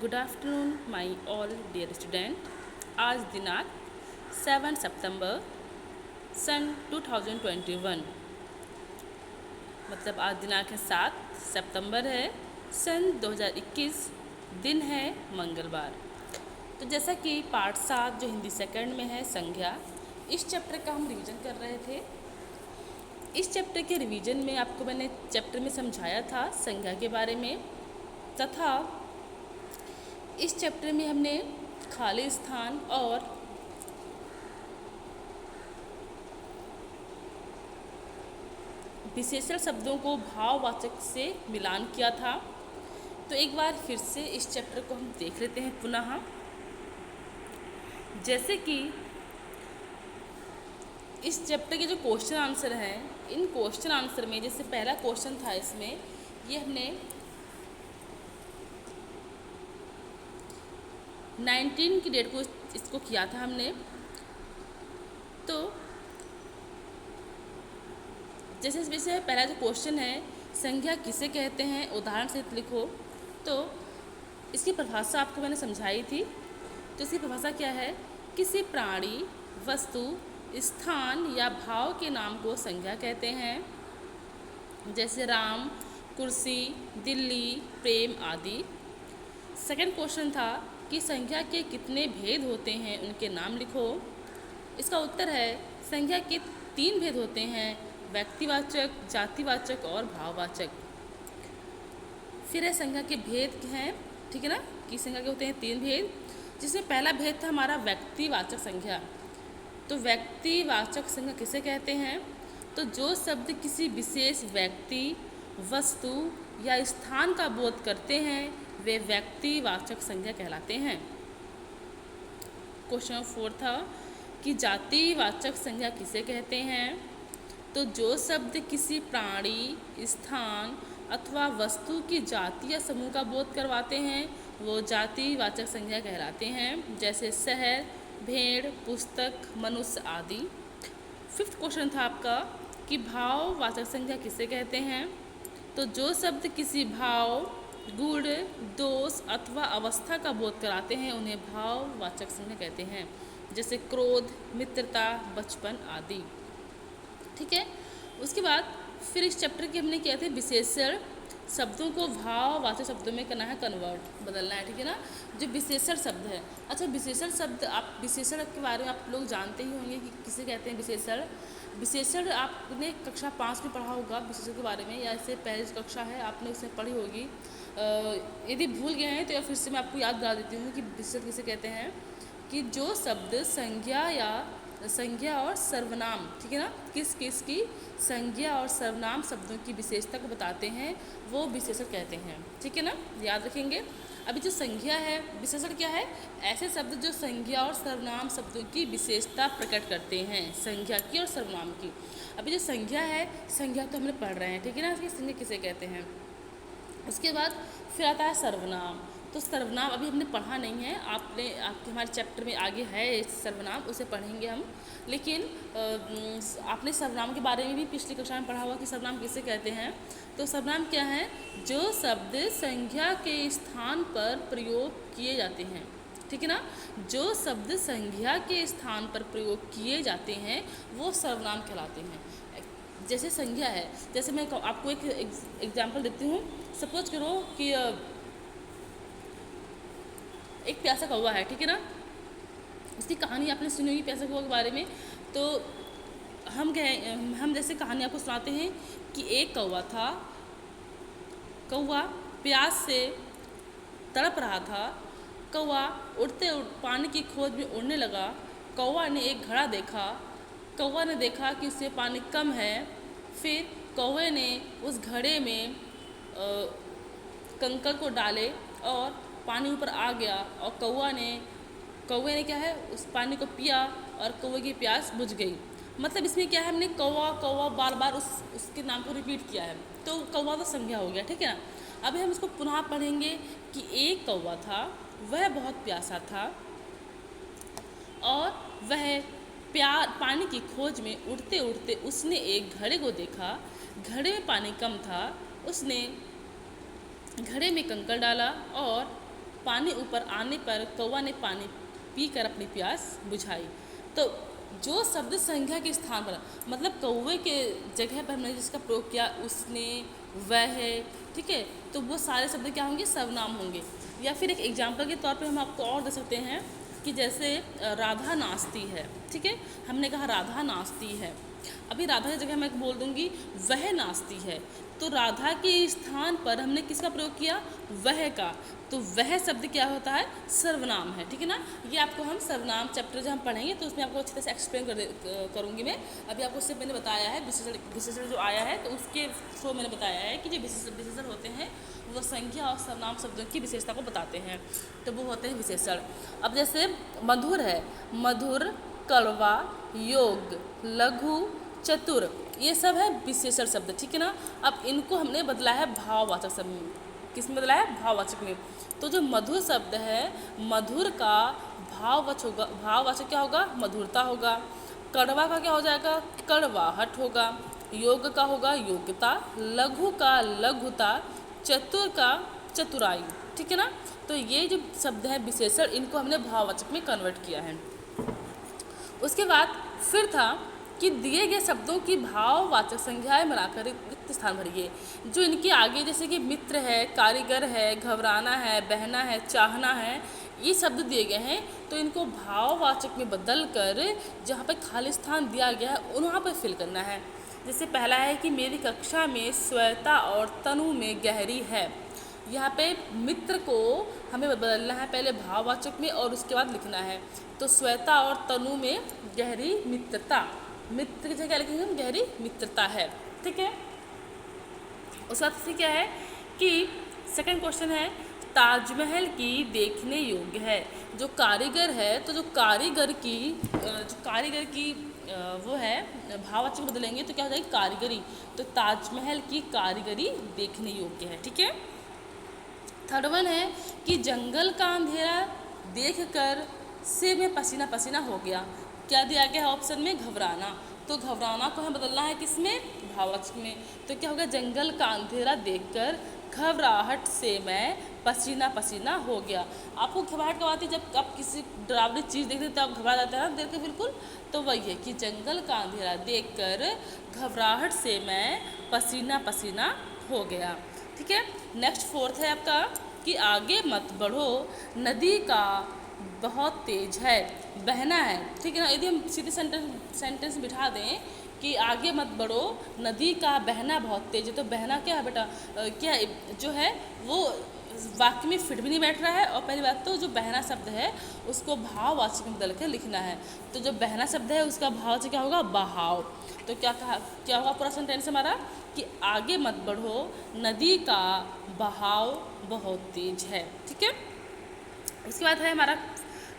Good afternoon my all dear student. आज दिनांक 7 सितंबर सन 2021, मतलब आज दिनांक है 7 सितंबर है सन 2021, दिन है मंगलवार। तो जैसा कि पार्ट 7 जो हिंदी सेकंड में है संज्ञा, इस चैप्टर का हम रिवीजन कर रहे थे। इस चैप्टर के रिवीजन में आपको मैंने चैप्टर में समझाया था संज्ञा के बारे में, तथा इस चैप्टर में हमने खाली स्थान और विशेषण शब्दों को भाववाचक से मिलान किया था। तो एक बार फिर से इस चैप्टर को हम देख लेते हैं पुनः। जैसे कि इस चैप्टर के जो क्वेश्चन आंसर हैं, इन क्वेश्चन आंसर में जैसे पहला क्वेश्चन था इसमें, ये हमने 19 की डेट को इसको किया था हमने। तो जैसे इसमें से पहला जो क्वेश्चन है, संज्ञा किसे कहते हैं, उदाहरण से लिखो। तो इसकी परिभाषा आपको मैंने समझाई थी। तो इसकी परिभाषा क्या है? किसी प्राणी, वस्तु, स्थान या भाव के नाम को संज्ञा कहते हैं, जैसे राम, कुर्सी, दिल्ली, प्रेम आदि। सेकंड क्वेश्चन था कि संज्ञा के कितने भेद होते हैं, उनके नाम लिखो। इसका उत्तर है संज्ञा के 3 भेद होते हैं, व्यक्तिवाचक, जातिवाचक और भाववाचक। फिर है संज्ञा के भेद हैं, ठीक है ना, कि संज्ञा के होते हैं 3 भेद, जिसमें पहला भेद था हमारा व्यक्तिवाचक संज्ञा। तो व्यक्तिवाचक संज्ञा किसे कहते हैं? तो जो शब्द किसी विशेष व्यक्ति, वस्तु या स्थान का बोध करते हैं, वे व्यक्तिवाचक संज्ञा कहलाते हैं। क्वेश्चन 4 था कि जातिवाचक संज्ञा किसे कहते हैं? तो जो शब्द किसी प्राणी, स्थान अथवा वस्तु की जाति या समूह का बोध करवाते हैं, वो जातिवाचक संज्ञा कहलाते हैं, जैसे शहर, भेड़, पुस्तक, मनुष्य आदि। 5th क्वेश्चन था आपका कि भाववाचक संज्ञा किसे कहते हैं? तो जो शब्द किसी भाव, गुण, दोष अथवा अवस्था का बोध कराते हैं, उन्हें भाववाचक संज्ञा कहते हैं, जैसे क्रोध, मित्रता, बचपन आदि। ठीक है। उसके बाद फिर इस चैप्टर के हमने किया थे विशेषण शब्दों को भाववाचक शब्दों में करना है कन्वर्ट, बदलना है, ठीक है ना, जो विशेषण शब्द है। अच्छा, विशेषण शब्द, आप विशेषण के बारे में आप लोग जानते ही होंगे कि किसे कहते हैं विशेषण। विशेषण आपने कक्षा 5 में पढ़ा होगा विशेषण के बारे में, या इससे पहले कक्षा है आपने उसमें पढ़ी होगी। यदि भूल गए हैं तो या फिर से मैं आपको याद दिला देती हूँ कि विशेषण किसे कहते हैं। कि जो शब्द संज्ञा और सर्वनाम, ठीक है ना, किस किस की संज्ञा और सर्वनाम शब्दों की विशेषता को बताते हैं, वो विशेषण कहते हैं, ठीक है ना, याद रखेंगे। अभी जो संज्ञा है, विशेषण क्या है? ऐसे शब्द जो संज्ञा और सर्वनाम शब्दों की विशेषता प्रकट करते हैं, संज्ञा की और सर्वनाम की। अभी जो संज्ञा है, संज्ञा तो हमने पढ़ रहे हैं, ठीक है ना, संज्ञा किसे कहते हैं। उसके बाद फिर आता है सर्वनाम। तो सर्वनाम अभी हमने पढ़ा नहीं है, आपके हमारे चैप्टर में आगे है सर्वनाम, उसे पढ़ेंगे हम। लेकिन आपने सर्वनाम के बारे में भी पिछली कक्षा में पढ़ा हुआ कि सर्वनाम किसे कहते हैं। तो सर्वनाम क्या है? जो शब्द संज्ञा के स्थान पर प्रयोग किए जाते हैं, ठीक है ना, जो शब्द संज्ञा के स्थान पर प्रयोग किए जाते हैं वो सर्वनाम कहलाते हैं। जैसे संज्ञा है, जैसे मैं आपको एक एग्जाम्पल देती हूँ। सपोज करो कि एक प्यासा कौवा है, ठीक है ना, उसकी कहानी आपने सुनी होगी प्यासा कौवा के बारे में। तो हम जैसे कहानी आपको सुनाते हैं कि एक कौवा था, कौवा प्यास से तड़प रहा था। कौवा पानी की खोज में उड़ने लगा। कौवा ने एक घड़ा देखा। कौवा ने देखा कि उससे पानी कम है। फिर कौवे ने उस घड़े में कंकर को डाले और पानी ऊपर आ गया, और कौवे ने क्या है, उस पानी को पिया और कौवे की प्यास बुझ गई। मतलब इसमें क्या है, हमने कौवा कौवा बार बार उसके नाम को रिपीट किया है, तो कौवा तो संज्ञा हो गया, ठीक है ना। अभी हम इसको पुनः पढ़ेंगे कि एक कौवा था, वह बहुत प्यासा था और वह पानी की खोज में उड़ते उड़ते उसने एक घड़े को देखा। घड़े में पानी कम था। उसने घड़े में कंकर डाला और पानी ऊपर आने पर कौवा ने पानी पीकर अपनी प्यास बुझाई। तो जो शब्द संज्ञा के स्थान पर, मतलब कौवे के जगह पर हमने जिसका प्रयोग किया, उसने, वह, ठीक है, तो वो सारे शब्द क्या होंगे, सर्वनाम होंगे। या फिर एक एग्जाम्पल के तौर पे हम आपको और दे सकते हैं कि जैसे राधा नाचती है, ठीक है, हमने कहा राधा नाचती है, अभी राधा की जगह मैं बोल दूंगी वह नाचती है, तो राधा के स्थान पर हमने किसका प्रयोग किया, वह का, तो वह शब्द क्या होता है, सर्वनाम है, ठीक है ना। ये आपको हम सर्वनाम चैप्टर जब हम पढ़ेंगे तो उसमें आपको अच्छी तरह से एक्सप्लेन करूँगी मैं। अभी आपको उससे मैंने बताया है विशेषण जो आया है, तो उसके थ्रू मैंने बताया है कि जो विशेषण होते हैं वो संख्या और सर्वनाम शब्दों की विशेषता को बताते हैं, तो वो होते हैं विशेषण। अब जैसे मधुर है, मधुर, कड़वा, योग, लघु, चतुर, ये सब है विशेषण शब्द, ठीक है ना। अब इनको हमने बदला है भाववाचक शब्द में। किस में बदला है, भाववाचक में। तो जो मधुर शब्द है, मधुर का भाववाचक क्या होगा, मधुरता होगा। कड़वा का क्या हो जाएगा, कड़वाहट होगा। योग का होगा योग्यता। लघु का लघुता। चतुर का चतुराई, ठीक है ना। तो ये जो शब्द है विशेषण, इनको हमने भाववाचक में कन्वर्ट किया है। उसके बाद फिर था कि दिए गए शब्दों की भाववाचक संज्ञाएं बनाकर रिक्त स्थान भरिए। जो इनके आगे जैसे कि मित्र है, कारीगर है, घबराना है, बहना है, चाहना है, ये शब्द दिए गए हैं, तो इनको भाववाचक में बदल कर जहाँ पर खाली स्थान दिया गया है वहाँ पर फिल करना है। जैसे पहला है कि मेरी कक्षा में श्वेता और तनु में गहरी है। यहाँ पे मित्र को हमें बदलना है पहले भाववाचक में और उसके बाद लिखना है। तो श्वेता और तनु में गहरी मित्रता, मित्र की जगह क्या लिखेंगे हम, गहरी मित्रता है, ठीक है। उसके बाद फिर क्या है कि सेकंड क्वेश्चन है ताजमहल की देखने योग्य है। जो कारीगर है, तो जो कारीगर की वो है भाववाचक बदलेंगे तो क्या हो जाएगी, कारीगरी। तो ताजमहल की कारीगरी देखने योग्य है, ठीक है। थर्ड वन है कि जंगल का अंधेरा देखकर से में पसीना पसीना हो गया। क्या दिया गया है ऑप्शन में, घबराना। तो घबराना को हमें बदलना है किसमें, भाववाचक में। तो क्या होगा, जंगल का अंधेरा देखकर घबराहट से मैं पसीना पसीना हो गया। आपको घबराहट कब आती है, जब आप किसी डरावनी चीज़ देखते हैं तो आप घबरा जाते हैं ना, देख के बिल्कुल, तो वही है कि जंगल का अंधेरा देखकर घबराहट से मैं पसीना पसीना हो गया, ठीक है। नेक्स्ट फोर्थ है आपका कि आगे मत बढ़ो, नदी का बहुत तेज है, बहना है, ठीक है ना। यदि हम सीधे सेंटेंस बिठा दें कि आगे मत बढ़ो, नदी का बहना बहुत तेज है, तो बहना क्या है बेटा, क्या जो है वो वाक्य में फिट भी नहीं बैठ रहा है। और पहली बात तो जो बहना शब्द है उसको भाववाचक में बदल कर लिखना है। तो जो बहना शब्द है उसका भाववाचक क्या होगा, बहाव। तो क्या होगा पूरा सेंटेंस हमारा कि आगे मत बढ़ो, नदी का बहाव बहुत तेज है, ठीक है। उसके बाद है हमारा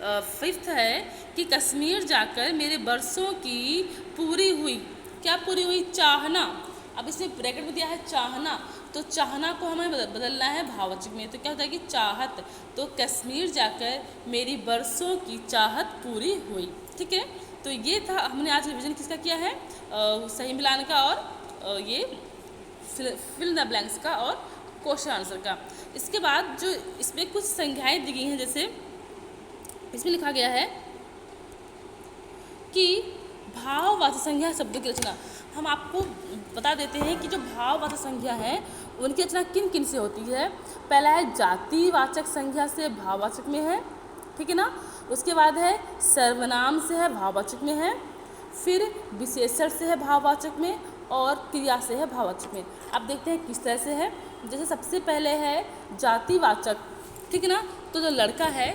फिफ्थ है कि कश्मीर जाकर मेरे बरसों की पूरी हुई, क्या पूरी हुई, चाहना। अब इसमें ब्रैकेट में दिया है चाहना, तो चाहना को हमें बदलना है भाववाचक में। तो क्या होता है कि चाहत। तो कश्मीर जाकर मेरी बरसों की चाहत पूरी हुई, ठीक है। तो ये था, हमने आज रिवीजन किसका किया है, सही मिलान का और ये फिल द ब्लैंक्स का और क्वेश्चन आंसर का। इसके बाद जो इसमें कुछ संज्ञाएं दी गई हैं, जैसे इसमें लिखा गया है कि भाववाचक संज्ञा शब्दों की रचना। हम आपको बता देते हैं कि जो भाववाचक संज्ञा है उनकी रचना किन किन से होती है। पहला है जातिवाचक संज्ञा से भाववाचक में है, ठीक है ना। उसके बाद है सर्वनाम से है, भाववाचक में है। फिर विशेषण से है भाववाचक में, और क्रिया से है भाववाचक में। अब देखते हैं किस तरह से है। जैसे सबसे पहले है जातिवाचक, ठीक है ना। तो जो लड़का है,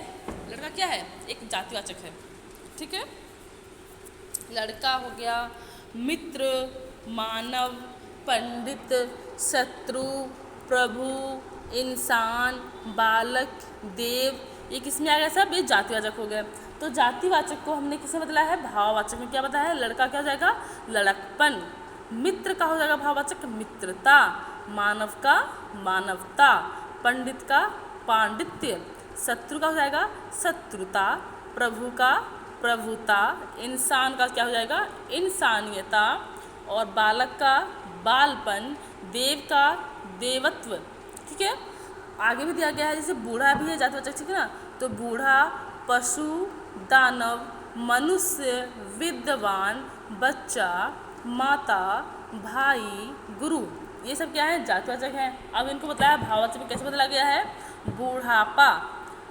लड़का क्या है, एक जातिवाचक है, ठीक है। लड़का हो गया, मित्र, मानव, पंडित, शत्रु, प्रभु, इंसान, बालक, देव, ये किसमें आ गया, सब ये जातिवाचक हो गए। तो जातिवाचक को हमने किसमें बदला है, भाववाचक में। क्या बताया है, लड़का क्या हो जाएगा, लड़कपन। मित्र का हो जाएगा भाववाचक, मित्रता। मानव का मानवता। पंडित का पांडित्य। शत्रु का हो जाएगा शत्रुता। प्रभु का प्रभुता। इंसान का क्या हो जाएगा, इंसानियता। और बालक का बालपन। देव का देवत्व, ठीक है। आगे भी दिया गया है, जैसे बूढ़ा भी है जातिवाचक, ठीक है ना। तो बूढ़ा, पशु, दानव, मनुष्य, विद्वान, बच्चा, माता, भाई, गुरु, ये सब क्या है, जातिवाचक हैं। अब इनको बताया भाववाचक में कैसे बदला गया है। बूढ़ापा,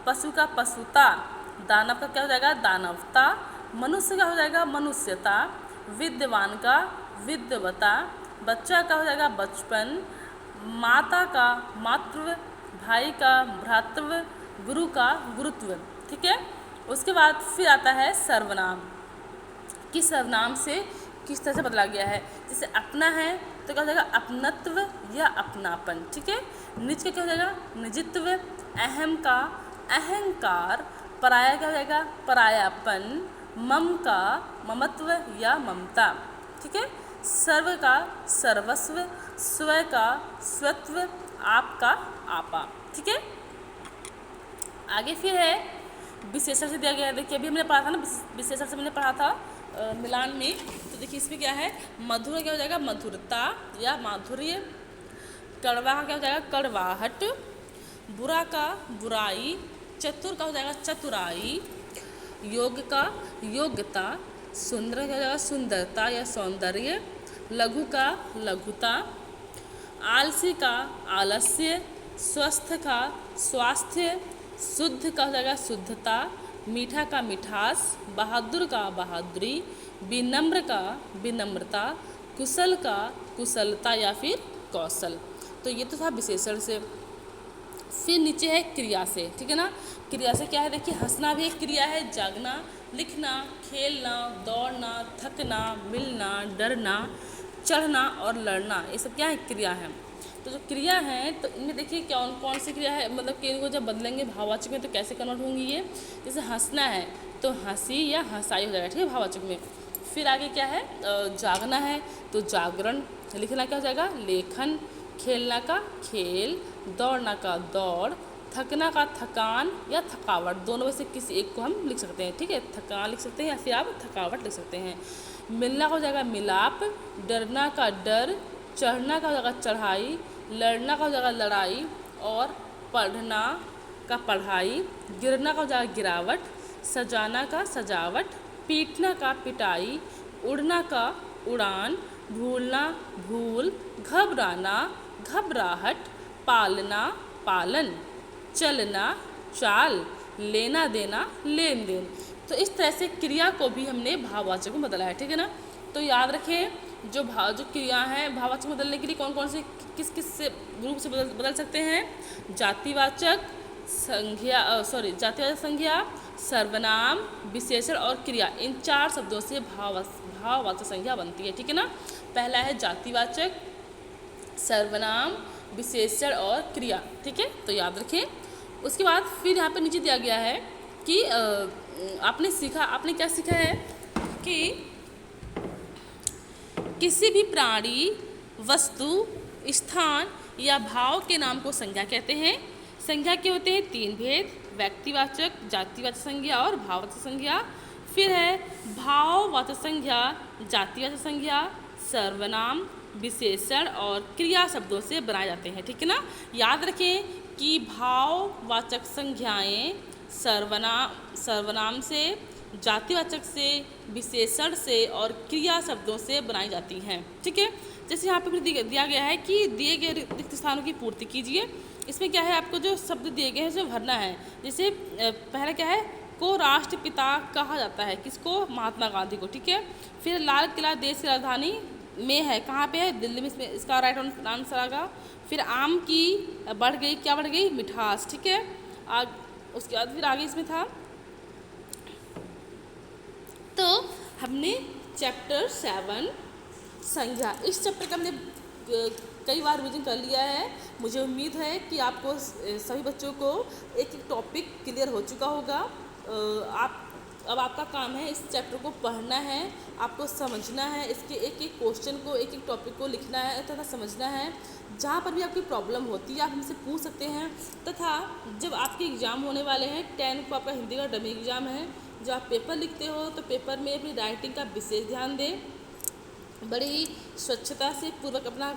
पशु का पशुता, दानव का क्या हो जाएगा, दानवता, मनुष्य का हो जाएगा मनुष्यता, विद्वान का विद्वता, बच्चा का हो जाएगा बचपन, माता का मातृ, भाई का भ्रातृ, गुरु का गुरुत्व, ठीक है। उसके बाद फिर आता है सर्वनाम, कि सर्वनाम से किस तरह से बदला गया है। जैसे अपना है तो क्या हो जाएगा, अपनत्व या अपनापन, ठीक है। निज का क्या हो जाएगा, निजित्व, अहम का अहंकार, पराया क्या हो जाएगा, परायापन, मम का ममत्व या ममता, ठीक है। सर्व का सर्वस्व, स्व का स्वत्व, आप का आपा, ठीक है। आगे फिर है विशेषण से दिया गया है। देखिए अभी हमने पढ़ा था ना, विशेषण से मैंने पढ़ा था मिलान में। तो देखिए इसमें क्या है, मधुर क्या हो जाएगा, मधुरता या माधुर्य, कड़वा का क्या हो जाएगा, कड़वाहट, बुरा का बुराई, चतुर का हो जाएगा चतुराई, योग का योग्यता, सुंदर का हो जाएगा सुंदरता या सौंदर्य, लघु का लघुता, आलसी का आलस्य, स्वस्थ का स्वास्थ्य, शुद्ध का हो जाएगा शुद्धता, मीठा का मिठास, बहादुर का बहादुरी, विनम्र का विनम्रता, कुशल का कुशलता या फिर कौशल। तो ये तो था विशेषण से। फिर नीचे है क्रिया से, ठीक है ना। क्रिया से क्या है, देखिए हंसना भी एक क्रिया है, जागना, लिखना, खेलना, दौड़ना, थकना, मिलना, डरना, चढ़ना और लड़ना, ये सब क्या है, क्रिया है। तो जो क्रिया है तो इनमें देखिए कौन कौन सी क्रिया है, मतलब कि इनको जब बदलेंगे भाववाचक में तो कैसे कन्वर्ट होंगी ये। जैसे हंसना है तो हंसी या हंसाई हो जाएगा, ठीक है, भाववाचक में। फिर आगे क्या है, जागना है तो जागरण, लिखना क्या हो जाएगा, लेखन, खेलना का खेल, दौड़ना का दौड़, थकना का थकान या थकावट, दोनों में से किसी एक को हम लिख सकते हैं, ठीक है। थकान लिख सकते हैं या फिर आप थकावट लिख सकते हैं। मिलना का हो जाएगा मिलाप, डरना का डर, चढ़ना का हो जाएगा चढ़ाई, लड़ना का हो जाएगा लड़ाई, और पढ़ना का पढ़ाई, गिरना का हो जाएगा गिरावट, सजाना का सजावट, पीटना का पिटाई, उड़ना का उड़ान, भूलना भूल, घबराना घबराहट, पालना पालन, चलना चाल, लेना देना लेन देन। तो इस तरह से क्रिया को भी हमने भाववाचक में बदला है, ठीक है ना। तो याद रखें जो क्रिया हैं भाववाचक में बदलने के लिए कौन कौन से किस किस से रूप से बदल सकते हैं। जातिवाचक संज्ञा, जातिवाचक संज्ञा, सर्वनाम, विशेषण और क्रिया, इन 4 शब्दों से भाववाचक संज्ञा बनती है, ठीक है ना। पहला है जातिवाचक, सर्वनाम, विशेषण और क्रिया, ठीक है, तो याद रखें। उसके बाद फिर यहाँ पर नीचे दिया गया है कि आपने क्या सीखा है कि किसी भी प्राणी, वस्तु, स्थान या भाव के नाम को संज्ञा कहते हैं। संज्ञा के होते हैं 3 भेद, व्यक्तिवाचक, जातिवाचक संज्ञा और भाववाचक संज्ञा। फिर है भाववाचक संज्ञा, जातिवाचक संज्ञा, सर्वनाम, विशेषण और क्रिया शब्दों से बनाए जाते हैं, ठीक है ना। याद रखें कि भाववाचक संज्ञाएं सर्वनाम से, जातिवाचक से, विशेषण से और क्रिया शब्दों से बनाई जाती हैं, ठीक है। जैसे यहाँ पे फिर दिया गया है कि दिए गए रिक्त स्थानों की पूर्ति कीजिए। इसमें क्या है, आपको जो शब्द दिए गए हैं उसे भरना है। जैसे पहला क्या है, को राष्ट्रपिता कहा जाता है, किसको, महात्मा गांधी को, ठीक है। फिर लाल किला देश की राजधानी में है, कहाँ पे है, दिल्ली में, इसमें इसका राइट आंसर आएगा। फिर आम की बढ़ गई, क्या बढ़ गई, मिठास, ठीक है। उसके बाद फिर आगे इसमें था, तो हमने चैप्टर 7 संज्ञा, इस चैप्टर का हमने कई बार रिवीजन कर लिया है। मुझे उम्मीद है कि आपको सभी बच्चों को एक एक टॉपिक क्लियर हो चुका होगा। अब आपका काम है इस चैप्टर को पढ़ना है, आपको समझना है, इसके एक एक क्वेश्चन को, एक एक टॉपिक को लिखना है तथा समझना है। जहाँ पर भी आपकी प्रॉब्लम होती है आप हमसे पूछ सकते हैं। तथा जब आपके एग्ज़ाम होने वाले हैं, 10 को आपका हिंदी का डमी एग्ज़ाम है, जब आप पेपर लिखते हो तो पेपर में अपनी राइटिंग का विशेष ध्यान दें, बड़ी ही स्वच्छता से पूर्वक अपना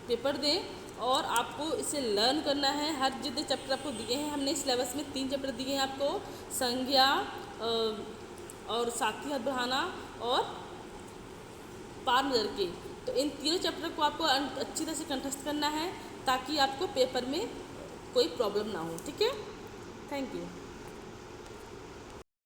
पेपर दें और आपको इसे लर्न करना है। हर जितने चैप्टर आपको दिए हैं, हमने इस सिलेबस में 3 चैप्टर दिए हैं आपको, संज्ञा और साथी हाथ बढ़ाना और पारनजर के। तो इन तीनों चैप्टर को आपको अच्छी तरह से कंठस्थ करना है ताकि आपको पेपर में कोई प्रॉब्लम ना हो। ठीक है, थैंक यू।